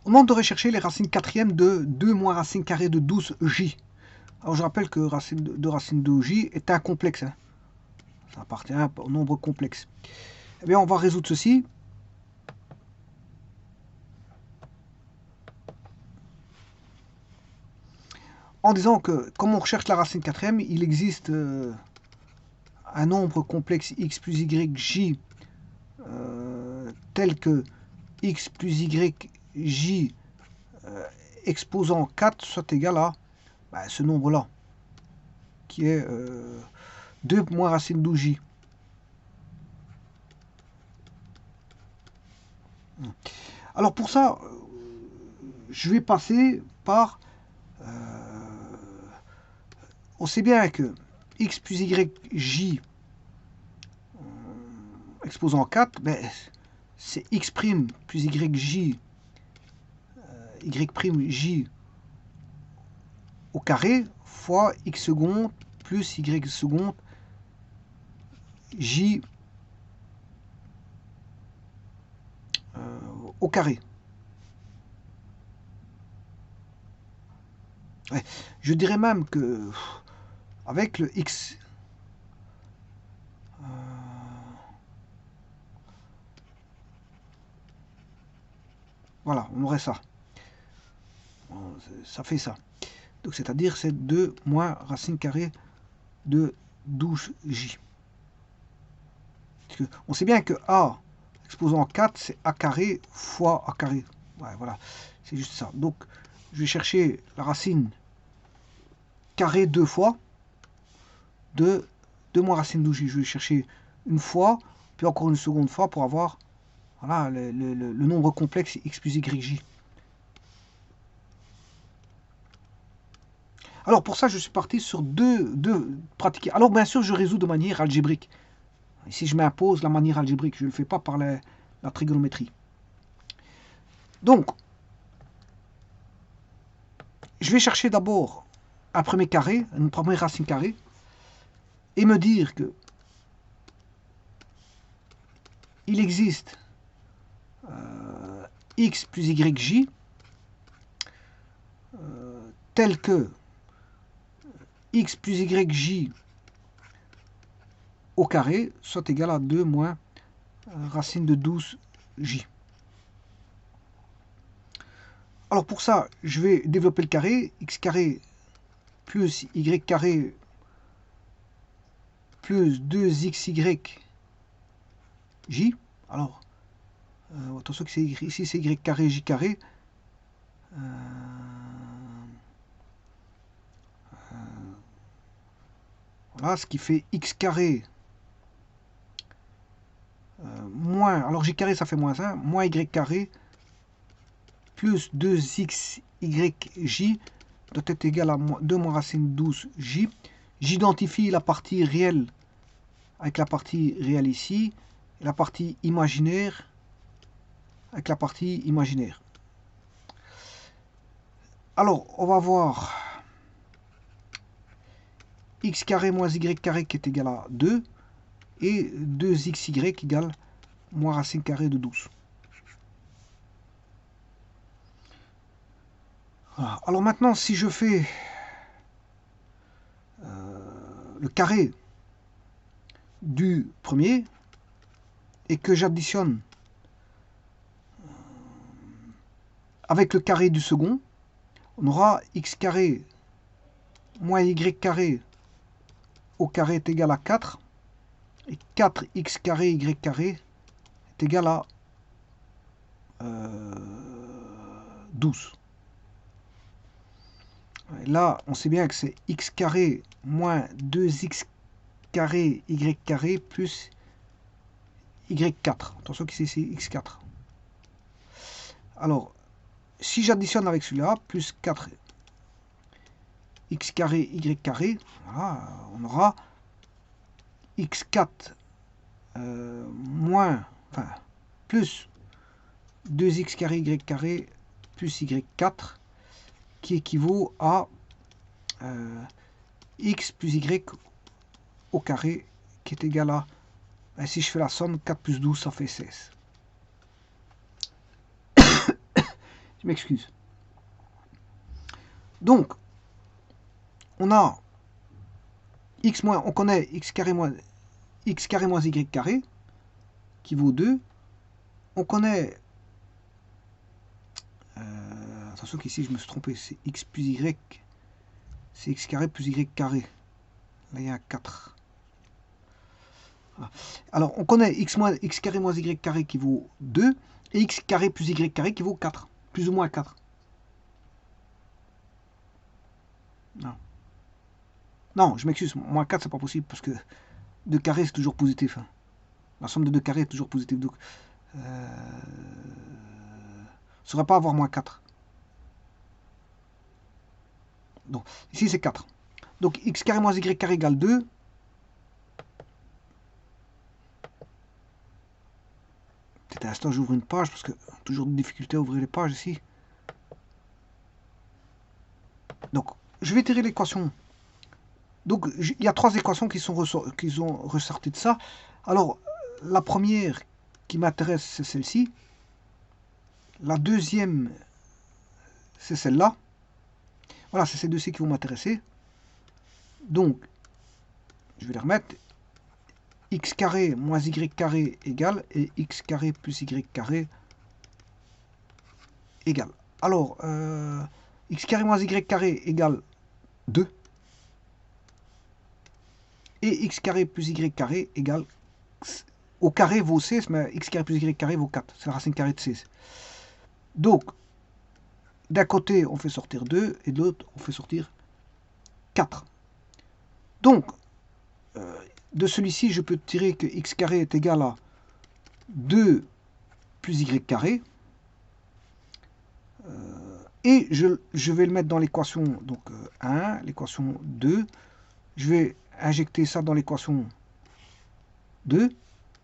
On demande de rechercher les racines quatrièmes de 2 moins racine carrée de 12j. Alors je rappelle que racine de j est un complexe. Hein. Ça appartient au nombre complexe. Eh bien, on va résoudre ceci. En disant que, comme on recherche la racine quatrième, il existe un nombre complexe x plus y j tel que x plus y j exposant 4 soit égal à ce nombre-là, qui est 2 moins racine de j. Alors pour ça, je vais passer par... on sait bien que x plus y j exposant 4, ben, c'est x' plus y j y' au carré fois x seconde plus y seconde j au carré. Ouais. Je dirais même que avec le x voilà, on aurait ça. Ça fait ça. Donc c'est-à-dire c'est 2 moins racine carrée de 12j. On sait bien que a exposant 4, c'est a carré fois a carré. Ouais, voilà, c'est juste ça. Donc je vais chercher la racine carré 2 fois de 2 moins racine de j. Je vais chercher une fois, puis encore une seconde fois pour avoir voilà, le nombre complexe x plus yj. Alors pour ça, je suis parti sur deux pratiques. Alors bien sûr, je résous de manière algébrique. Ici, je m'impose la manière algébrique. Je ne le fais pas par la trigonométrie. Donc, je vais chercher d'abord un premier carré, une première racine carrée, et me dire que il existe x plus yj tel que x plus yj au carré soit égal à 2 moins racine de 12j. Alors pour ça, je vais développer le carré, x carré plus y carré plus 2xy j. Alors, attention que c'est ici c'est y carré, j carré. Voilà, ce qui fait x carré moins, alors j carré ça fait moins 1, moins y carré plus 2xyj doit être égal à 2 moins racine 12j. J'identifie la partie réelle avec la partie réelle ici, et la partie imaginaire avec la partie imaginaire. Alors, on va voir x carré moins y carré qui est égal à 2, et 2xy égale moins racine carrée de 12. Voilà. Alors maintenant, si je fais le carré du premier et que j'additionne avec le carré du second, on aura x carré moins y carré au carré est égal à 4, et 4x carré y carré est égal à 12. Et là, on sait bien que c'est x carré moins 2x carré y carré plus y4. Attention qu'ici c'est x4. Alors, si j'additionne avec celui-là, plus 4 x carré y carré, voilà, on aura x4 moins, enfin, plus 2x carré y carré plus y4 qui équivaut à x plus y au carré qui est égal à, ben, si je fais la somme, 4 plus 12 ça fait 16. Je m'excuse. Donc, on a x moins, on connaît x carré moins y carré qui vaut 2. On connaît, attention qu'ici je me suis trompé, c'est x plus y, c'est x carré plus y carré. Là il y a un 4. Voilà. Alors on connaît x carré moins y carré qui vaut 2 et x carré plus y carré qui vaut 4, plus ou moins 4. Non. Non, je m'excuse, moins 4 c'est pas possible parce que 2 carrés c'est toujours positif. Hein. La somme de 2 carrés est toujours positive. Donc, ça ne saurait pas avoir moins 4. Donc, ici c'est 4. Donc, x carré moins y carré égale 2. Peut-être un instant, j'ouvre une page parce que toujours des difficultés à ouvrir les pages ici. Donc, je vais tirer l'équation. Donc, il y a 3 équations qui ont ressorti de ça. Alors, la première qui m'intéresse, c'est celle-ci. La deuxième, c'est celle-là. Voilà, c'est ces deux-ci qui vont m'intéresser. Donc, je vais les remettre. X carré moins y carré égale et x carré plus y carré égale. Alors, x carré moins y carré égale 2. Et x carré plus y carré égale, au carré vaut 16, mais x carré plus y carré vaut 4. C'est la racine carrée de 16. Donc, d'un côté, on fait sortir 2, et de l'autre, on fait sortir 4. Donc, de celui-ci, je peux tirer que x carré est égal à 2 plus y carré. Et je vais le mettre dans l'équation donc 1, l'équation 2. Je vais injecter ça dans l'équation 2.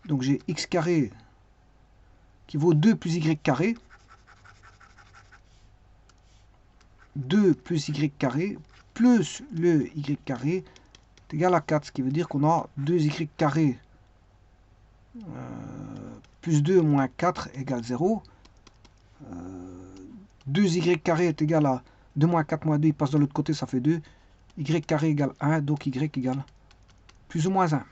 Donc j'ai x carré qui vaut 2 plus y carré. 2 plus y carré plus le y carré est égal à 4. Ce qui veut dire qu'on a 2y carré plus 2 moins 4 égale 0. 2y carré est égal à 2 moins 4 moins 2, il passe de l'autre côté, ça fait 2. Y carré égale 1, donc y égale plus ou moins 1.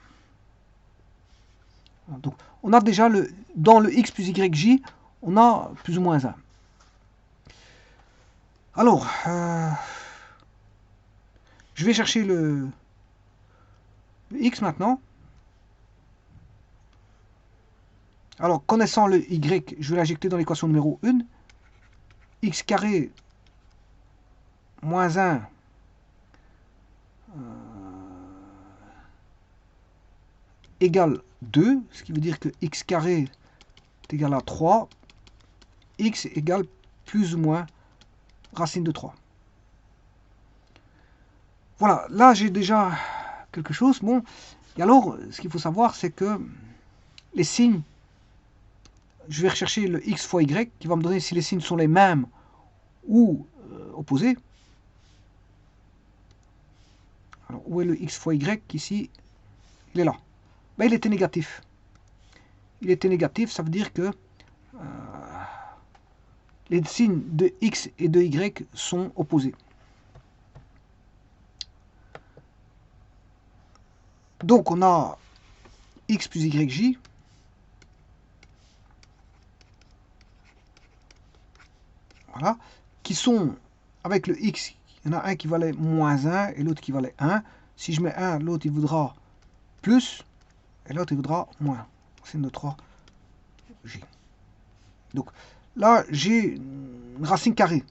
Donc, on a déjà dans le x plus yj, on a plus ou moins 1. Alors, je vais chercher le x maintenant. Alors, connaissant le y, je vais l'injecter dans l'équation numéro 1. X carré moins 1 égale 2, ce qui veut dire que x carré est égal à 3, x égale plus ou moins racine de 3. Voilà, là j'ai déjà quelque chose. Bon, et alors, ce qu'il faut savoir, c'est que les signes, je vais rechercher le x fois y, qui va me donner si les signes sont les mêmes ou opposés. Alors, où est le x fois y ici? Il est là. Ben, il était négatif. Il était négatif, ça veut dire que les signes de x et de y sont opposés. Donc on a x plus yj. Voilà. Qui sont, avec le x, il y en a un qui valait moins 1 et l'autre qui valait 1. Si je mets 1, l'autre il voudra plus et l'autre il voudra moins. Racine de 3, j. Donc là j'ai une racine carrée.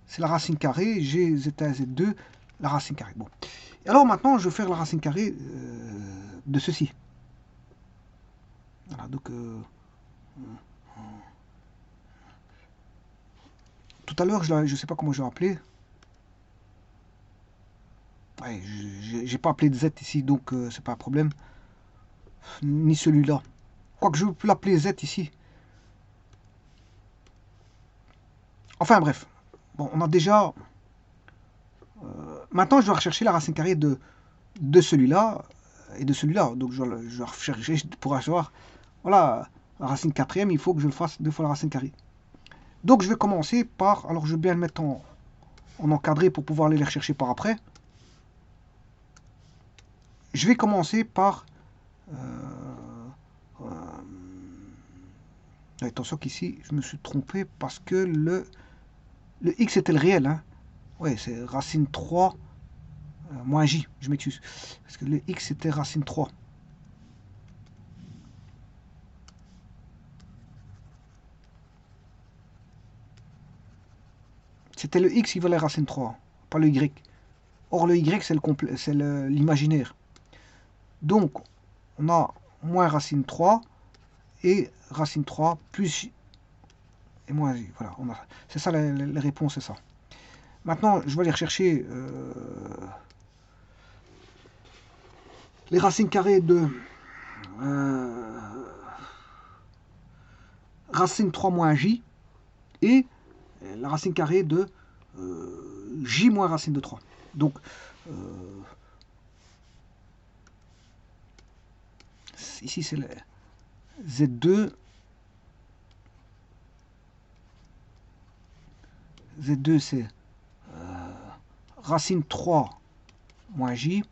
C'est la racine carrée, g, z1, z2, la racine carrée. Bon. Et alors maintenant, je vais faire la racine carrée de ceci. Voilà, donc... tout à l'heure, je ne sais pas comment je vais appeler. Ouais, j'ai pas appelé de z ici, donc c'est pas un problème. Ni celui-là. Quoique je peux l'appeler z ici. Enfin bref. Bon, on a déjà... maintenant, je dois rechercher la racine carrée de celui-là et de celui-là. Donc, je dois rechercher pour avoir... Voilà, la racine quatrième, il faut que je le fasse 2 fois la racine carrée. Donc je vais commencer par, alors je vais bien le mettre en encadré pour pouvoir aller les rechercher par après. Je vais commencer par... attention qu'ici, je me suis trompé parce que le x était le réel. Hein. Ouais, c'est racine 3 moins j, je m'excuse. Parce que le x était racine 3. C'était le x qui valait racine 3, pas le y. Or, le y, c'est l'imaginaire. Donc, on a moins racine 3 et racine 3 plus et moins j. Voilà, c'est ça les réponses, c'est ça. Maintenant, je vais aller rechercher les racines carrées de racine 3 moins j et la racine carrée de j moins racine de 3. Donc, ici c'est le Z2. Z2 c'est racine 3 moins j.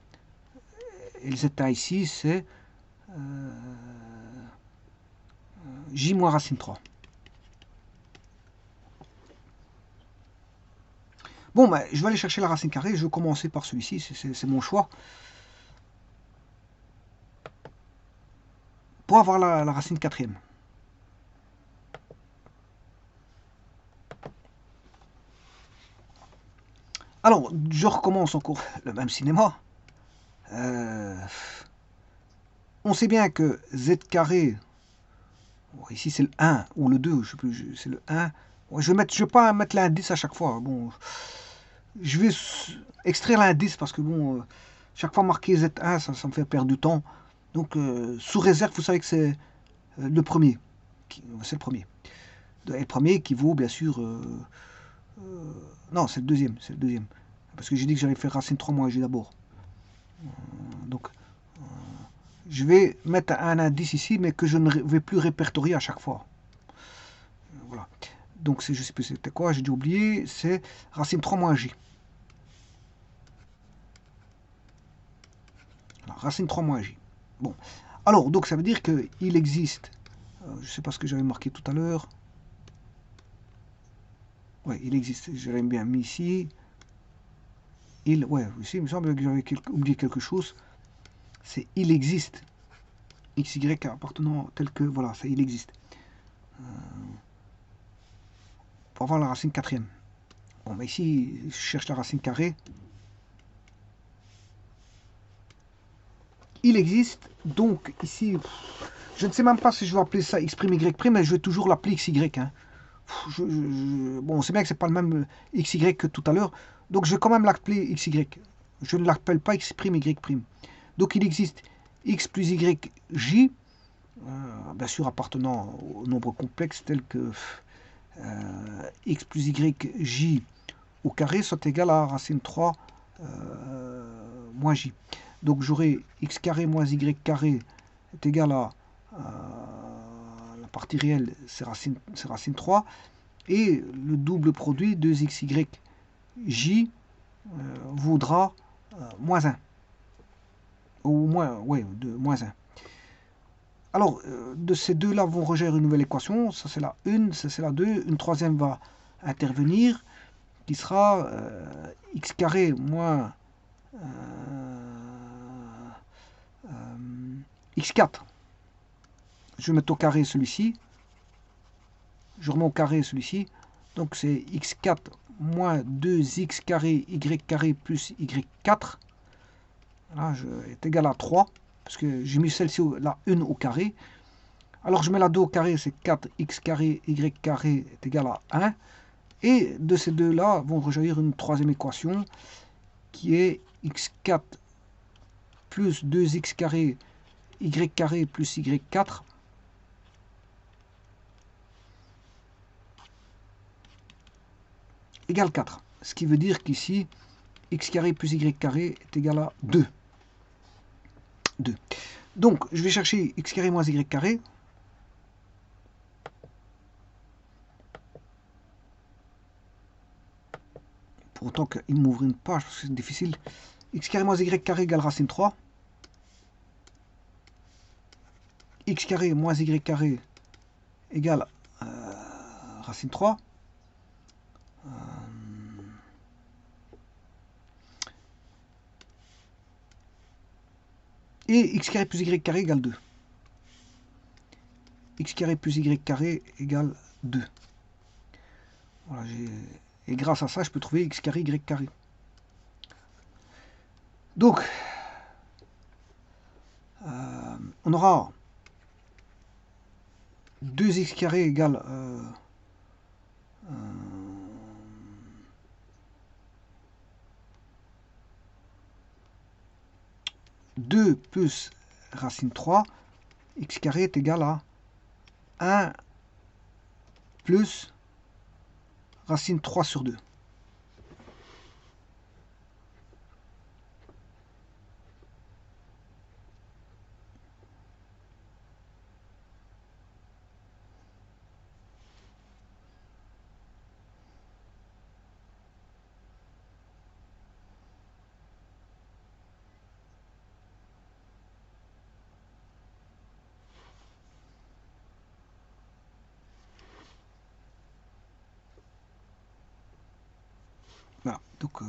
Et le zeta ici c'est j moins racine 3. Bon, ben, je vais aller chercher la racine carrée. Je vais commencer par celui-ci. C'est mon choix. Pour avoir la racine quatrième. Alors, je recommence encore le même cinéma. On sait bien que z carré, bon, ici c'est le 1 ou le 2, je sais plus, c'est le 1. Je vais pas mettre l'indice à chaque fois. Bon, je vais extraire l'indice parce que bon, chaque fois marquer Z1, ça me fait perdre du temps. Donc, sous réserve, vous savez que c'est le premier. C'est le premier. Et le premier qui vaut, bien sûr... non, c'est le deuxième. C'est le deuxième. Parce que j'ai dit que j'allais faire racine 3 moins j d'abord. Donc, je vais mettre un indice ici, mais que je ne vais plus répertorier à chaque fois. Voilà. Donc, je ne sais plus c'était quoi, j'ai dû oublier. C'est racine 3 moins j. Voilà, racine 3 moins j. Bon. Alors, donc, ça veut dire qu'il existe... je ne sais pas ce que j'avais marqué tout à l'heure. Ouais, il existe. J'avais bien mis ici. Ouais, ici, il me semble que j'avais oublié quelque chose. C'est il existe. XY appartenant tel que. Voilà, ça, il existe. Pour avoir la racine quatrième. Bon, mais ici, je cherche la racine carrée. Il existe. Donc, ici, je ne sais même pas si je vais appeler ça x', y', mais je vais toujours l'appeler xy. Hein. Bon, on sait bien que c'est pas le même xy que tout à l'heure, donc je vais quand même l'appeler xy. Je ne l'appelle pas x', y'. Donc il existe x plus y, j, bien sûr appartenant au nombre complexe tel que x plus y, j au carré soit égal à racine 3 moins j. Donc j'aurai x carré moins y carré est égal à la partie réelle, c'est racine 3, et le double produit 2xy j vaudra moins 1. Ou moins, ouais, moins 1. Alors, de ces deux-là vont rejoindre une nouvelle équation, ça c'est la 1, ça c'est la 2, une troisième va intervenir, qui sera x carré moins x4. Je vais mettre au carré celui-ci. Je remets au carré celui-ci. Donc c'est x4 moins 2x carré y carré plus y4. Là, est égal à 3. Parce que j'ai mis celle-ci, la 1 au carré. Alors je mets la 2 au carré, c'est 4x carré y carré est égal à 1. Et de ces deux-là vont rejaillir une troisième équation qui est x4 plus 2x carré y carré plus y4 égale 4. Ce qui veut dire qu'ici, x carré plus y carré est égal à 2. 2. Donc, je vais chercher x carré moins y carré. pour autant qu'il m'ouvre une page, parce que c'est difficile. X carré moins Y carré égale racine 3. X carré moins Y carré égale racine 3. Et x carré plus y carré égale 2. X carré plus y carré égale 2. Voilà, et grâce à ça, je peux trouver x carré, y carré. Donc, on aura 2x carré égale 2 plus racine 3, x carré est égal à 1 plus racine 3 sur 2. Voilà. Donc,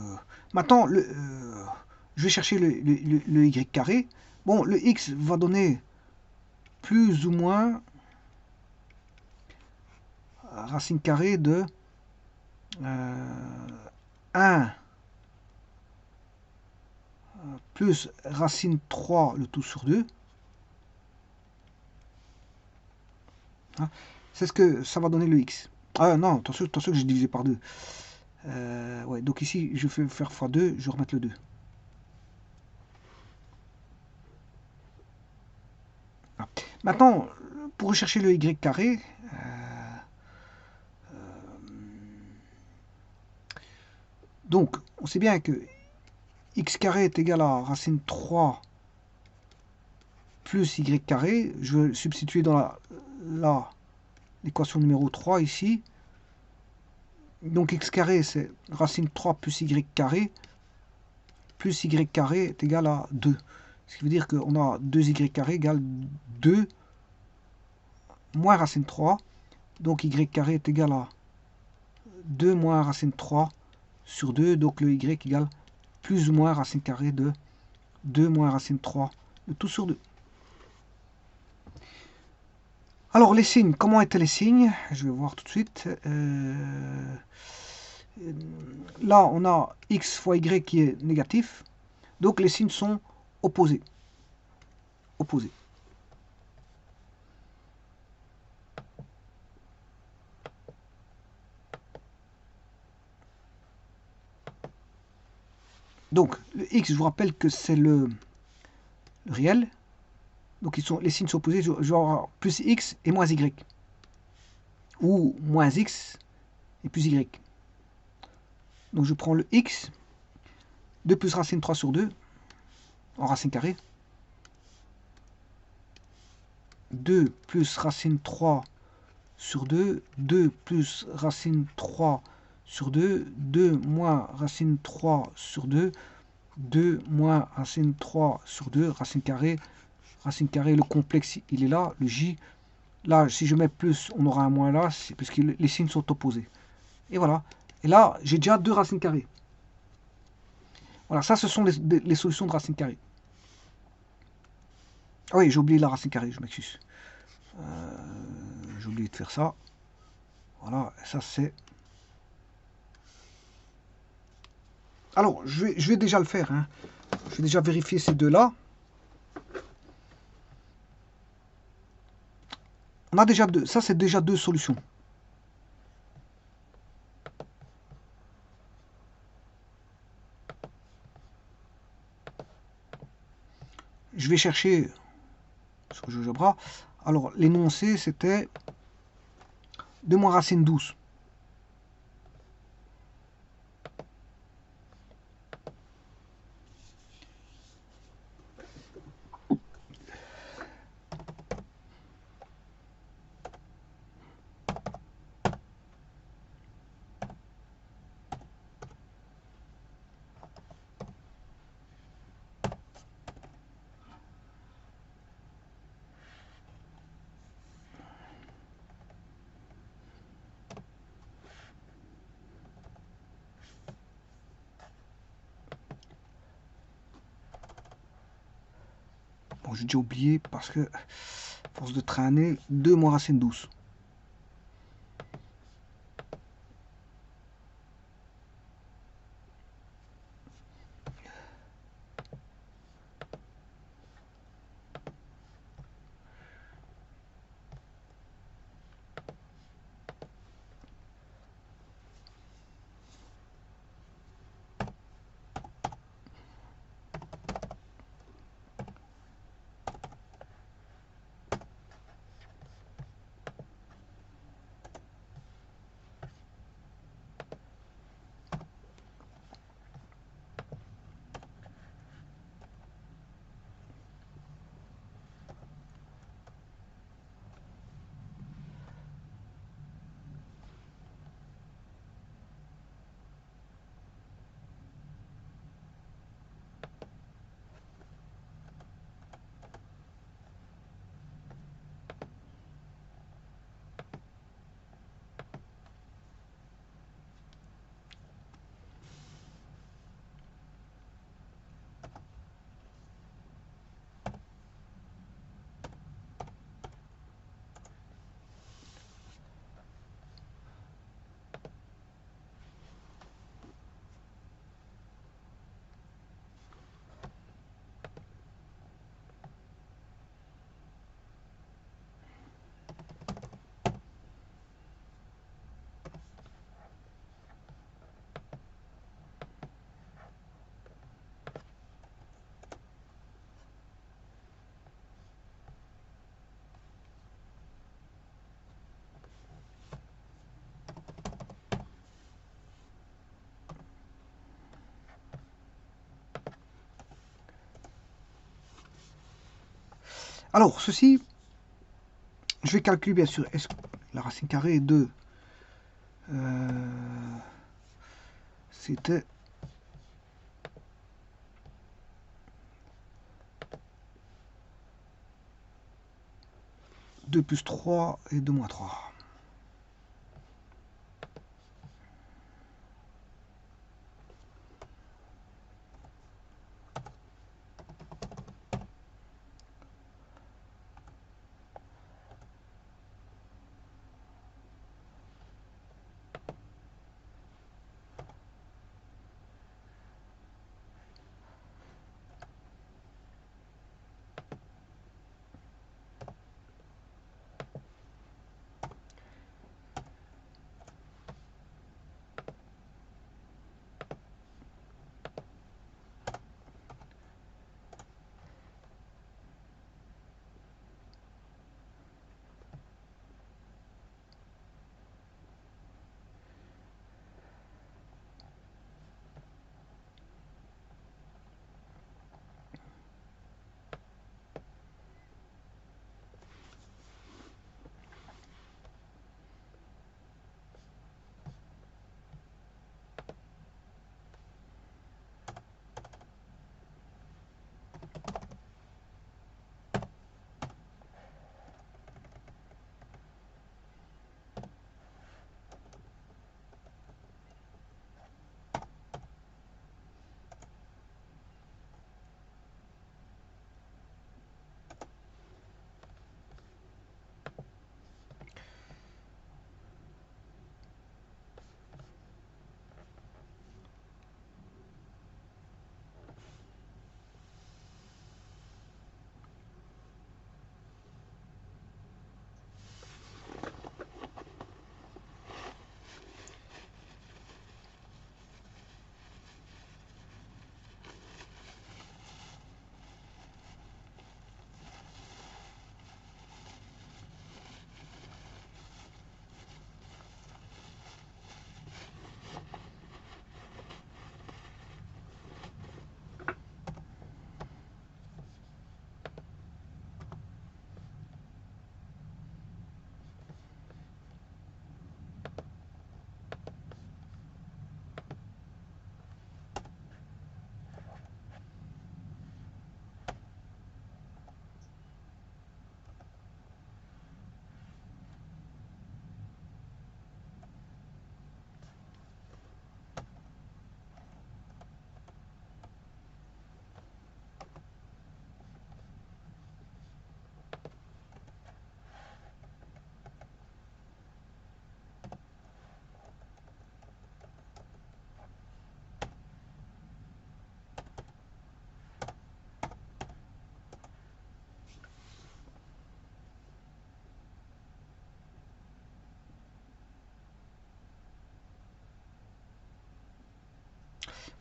maintenant, je vais chercher le y carré. Bon, le x va donner plus ou moins racine carrée de 1 plus racine 3 le tout sur 2. Hein, c'est ce que ça va donner le x. Ah non, attention que j'ai divisé par 2. Ouais, donc ici, je vais faire x2, je vais remettre le 2. Ah. Maintenant, pour rechercher le y carré, donc, on sait bien que x carré est égal à racine 3 plus y carré. Je vais substituer dans l'équation numéro 3 ici. Donc x carré, c'est racine 3 plus y carré est égal à 2. Ce qui veut dire qu'on a 2y carré égale 2 moins racine 3. Donc y carré est égal à 2 moins racine 3 sur 2. Donc le y égale plus ou moins racine carrée de 2 moins racine 3, le tout sur 2. Alors les signes, comment étaient les signes? Je vais voir tout de suite. Là, on a x fois y qui est négatif. Donc les signes sont opposés. Opposés. Donc le x, je vous rappelle que c'est le réel. Donc les signes sont opposés. Je vais avoir plus x et moins y. Ou moins x et plus y. Donc je prends le x, 2 plus racine 3 sur 2, en racine carrée. 2 plus racine 3 sur 2, 2 plus racine 3 sur 2, 2 moins racine 3 sur 2, 2 moins racine 3 sur 2, racine carrée, le complexe il est là, le j. Là, si je mets plus, on aura un moins là, parce que les signes sont opposés. Et voilà. Et là, j'ai déjà 2 racines carrées. Voilà, ça, ce sont les solutions de racine carrée. Ah oui, j'ai oublié la racine carrée, je m'excuse. J'ai oublié de faire ça. Voilà, ça c'est... Alors, je vais déjà le faire. Hein. Je vais déjà vérifier ces deux-là. On a déjà deux. Ça, c'est déjà deux solutions. Je vais chercher sur GeoGebra. Alors, l'énoncé, c'était 2 moins racine 12. Bon, j'ai déjà oublié parce que, force de traîner, 2 moins racine douce. Alors, ceci, je vais calculer bien sûr. Est-ce que la racine carrée de c'était 2 plus 3 et 2 moins 3.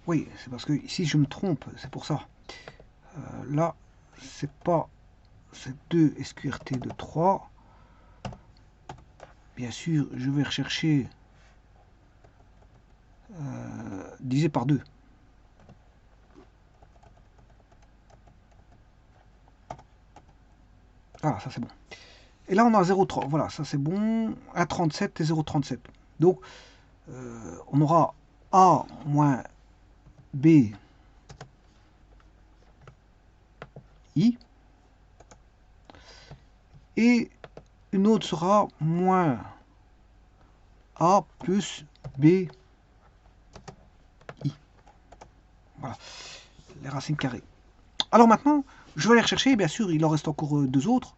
Oui, c'est parce que ici je me trompe, c'est pour ça. Là, c'est pas... C'est 2 SQRT de 3. Bien sûr, je vais rechercher divisé par 2. Voilà, ça c'est bon. Et là, on a 0,3. Voilà, ça c'est bon. 1,37 et 0,37. Donc, on aura A moins B I. Et une autre sera moins A plus B I. Voilà, les racines carrées. Alors maintenant, je vais aller rechercher. Bien sûr, il en reste encore deux autres.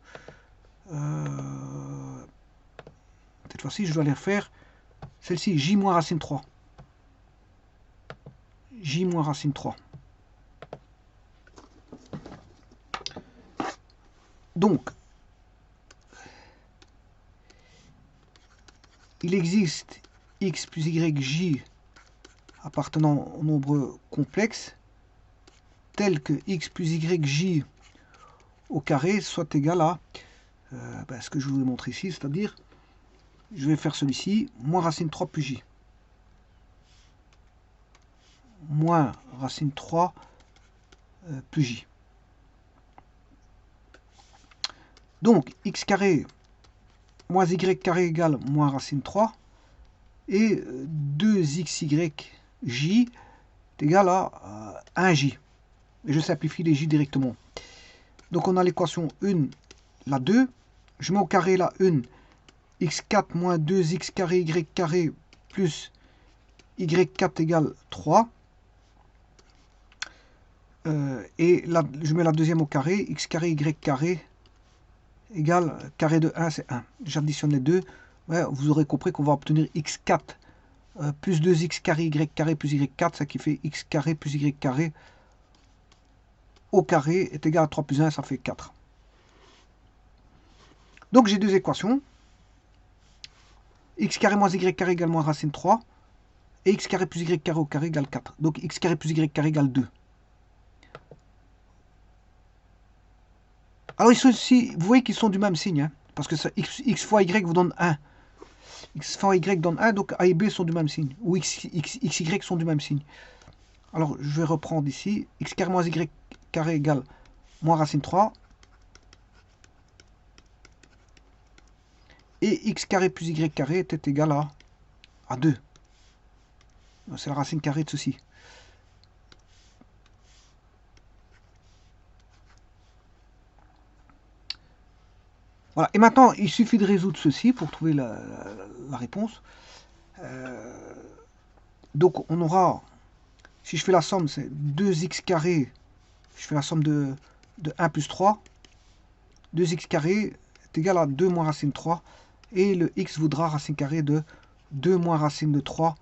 Cette fois-ci, je dois aller faire celle-ci, J moins racine 3. J moins racine 3. Donc, il existe x plus yj appartenant au nombre complexe tel que x plus yj au carré soit égal à ce que je vous ai montré ici, c'est-à-dire, je vais faire celui-ci, moins racine 3 plus j. Moins racine 3 plus j. Donc, x carré moins y carré égale moins racine 3. Et 2xyj est égal à 1j. Et je simplifie les j directement. Donc on a l'équation 1, la 2. Je mets au carré la 1, x4 moins 2x carré y carré plus y4 égale 3. Et là, je mets la deuxième au carré, x carré y carré égale carré de 1, c'est 1. J'additionne les deux. Ouais, vous aurez compris qu'on va obtenir x4 plus 2x carré y carré plus y4, ça qui fait x carré plus y carré au carré est égal à 3 plus 1, ça fait 4. Donc j'ai deux équations. X carré moins y carré égale moins racine 3. Et x carré plus y carré au carré égale 4. Donc x carré plus y carré égale 2. Alors ici, vous voyez qu'ils sont du même signe. Hein, parce que ça, x fois y vous donne 1. X fois y donne 1, donc a et b sont du même signe. Ou xy sont du même signe. Alors je vais reprendre ici. X carré moins y carré égale moins racine 3. Et x carré plus y carré était égal à 2. C'est la racine carrée de ceci. Voilà. Et maintenant, il suffit de résoudre ceci pour trouver la réponse. Donc on aura, si je fais la somme, c'est 2x carré, je fais la somme de 1 plus 3. 2x carré est égal à 2 moins racine 3. Et le x vaudra racine carrée de 2 moins racine de 3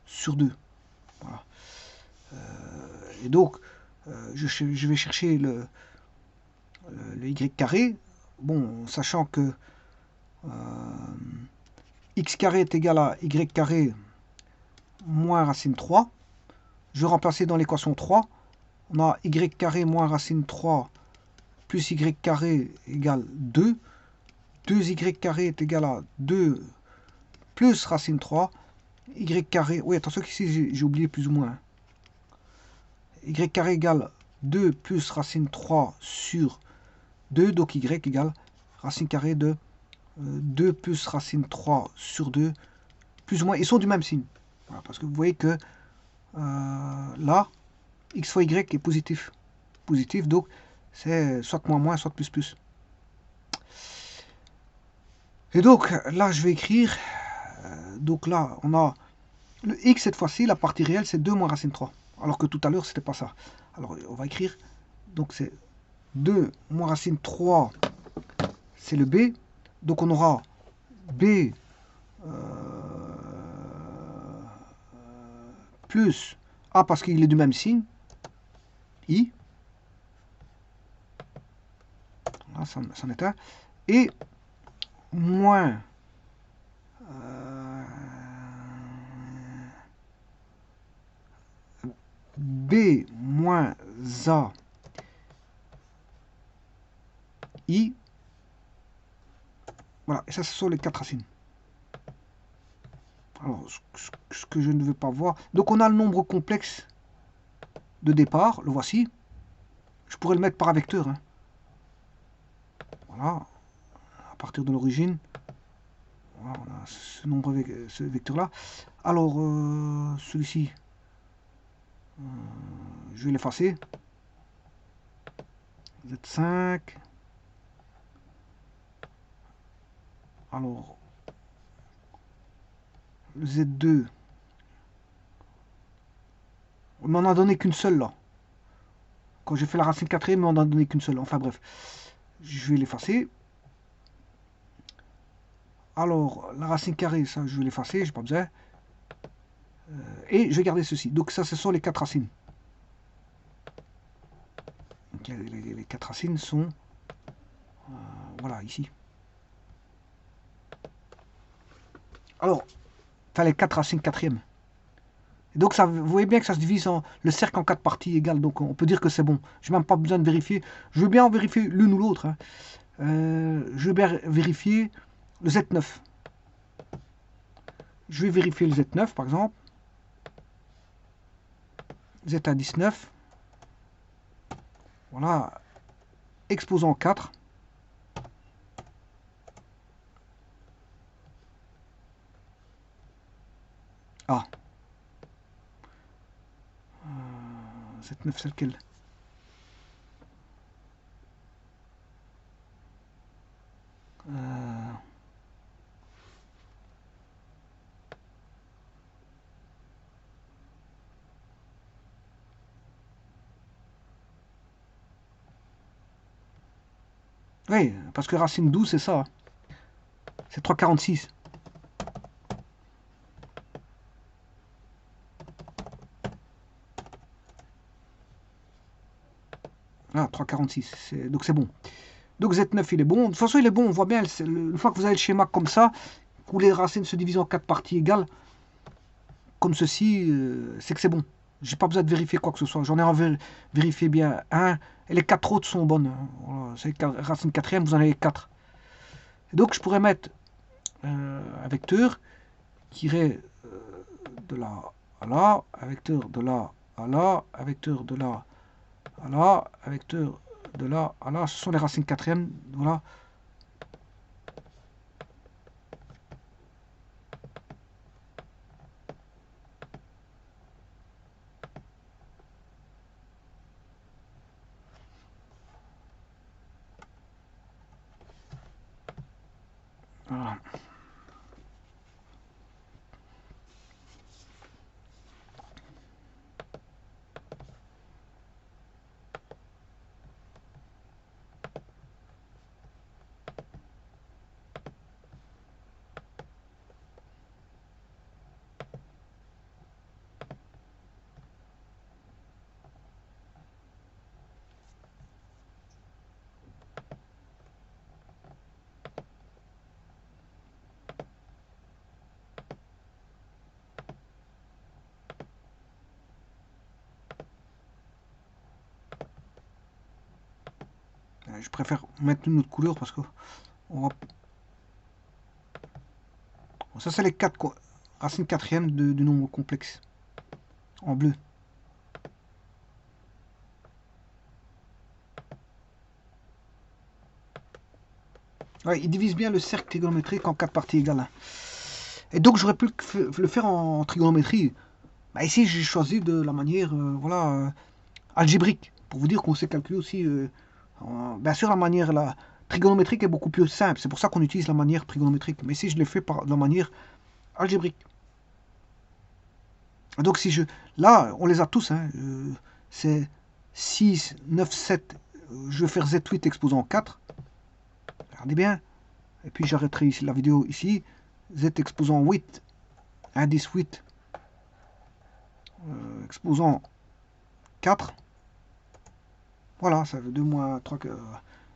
sur 2. Voilà. Et donc, je vais chercher le y carré. Bon, sachant que x carré est égal à y carré moins racine 3. Je vais remplacer dans l'équation 3. On a y carré moins racine 3 plus y carré égale 2. 2y carré est égal à 2 plus racine 3. Y carré, oui, attention qu'ici j'ai oublié plus ou moins. Y carré égale 2 plus racine 3 sur 2. Donc y égale racine carrée de 2 plus racine 3 sur 2. Plus ou moins, ils sont du même signe. Voilà, parce que vous voyez que là, x fois y est positif. Positif, donc c'est soit moins moins, soit plus plus. Et donc là, je vais écrire. Donc là, on a le x cette fois-ci, la partie réelle, c'est 2 moins racine 3. Alors que tout à l'heure, c'était pas ça. Alors on va écrire. Donc c'est 2 moins racine 3, c'est le b. Donc on aura b plus a parce qu'il est du même signe, i. Là, c'en est un. Et moins B moins A I. Voilà, et ça, ce sont les 4 racines. Alors, ce que je ne veux pas voir. Donc, on a le nombre complexe de départ, le voici. Je pourrais le mettre par vecteur. Hein. Voilà, à partir de l'origine. Voilà, on a ce vecteur-là. Alors, celui-ci, je vais l'effacer. Z5. Alors, le Z2, on m'en a donné qu'une seule là. Quand j'ai fait la racine quatrième, on n'en a donné qu'une seule. Enfin bref, je vais l'effacer. Alors, la racine carrée, ça, je vais l'effacer, j'ai pas besoin. Et je vais garder ceci. Donc ça, ce sont les 4 racines. Donc, les 4 racines sont, voilà, ici. Alors, enfin les 4 racines quatrièmes. Et donc ça, vous voyez bien que ça se divise en le cercle en 4 parties égales. Donc on peut dire que c'est bon. Je n'ai même pas besoin de vérifier. Je veux bien en vérifier l'une ou l'autre. Hein. Je veux bien vérifier le Z9. Je vais vérifier le Z9 par exemple. Z19. Voilà. Exposant 4. Ah. Z9 c'est lequel? Oui, parce que racine 12 c'est ça. C'est 3,46. Ah, 3,46. Donc c'est bon. Donc Z9 il est bon. De toute façon il est bon, on voit bien, une fois que vous avez le schéma comme ça, où les racines se divisent en 4 parties égales, comme ceci, c'est que c'est bon. J'ai pas besoin de vérifier quoi que ce soit. J'en ai envie vérifier bien un. Et les 4 autres sont bonnes. Voilà, c'est racine quatrième, vous en avez 4. Et donc je pourrais mettre un vecteur qui irait de là à là, un vecteur de là à là, un vecteur de là à là, un vecteur de là à là. Ce sont les racines quatrièmes. Voilà. Voilà. Je préfère mettre une autre couleur parce que on va... Ça c'est les 4 racines quatrièmes du nombre complexe en bleu. Ouais, il divise bien le cercle trigonométrique en 4 parties égales. Hein. Et donc j'aurais pu le faire en trigonométrie. Bah, ici j'ai choisi de la manière voilà, algébrique, pour vous dire qu'on sait calculer aussi. Bien sûr la manière trigonométrique est beaucoup plus simple, c'est pour ça qu'on utilise la manière trigonométrique. Mais ici je l'ai fait par la manière algébrique. Donc si je... Là, on les a tous. Hein, c'est 6, 9, 7. Je vais faire Z8 exposant 4. Regardez bien. Et puis j'arrêterai ici la vidéo ici. Z exposant 8. Indice 8. Exposant 4. Voilà, ça veut 2 moins 3.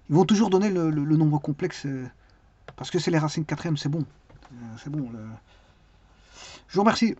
Ils vont toujours donner le nombre complexe. Parce que c'est les racines quatrièmes, c'est bon. C'est bon. Je vous remercie.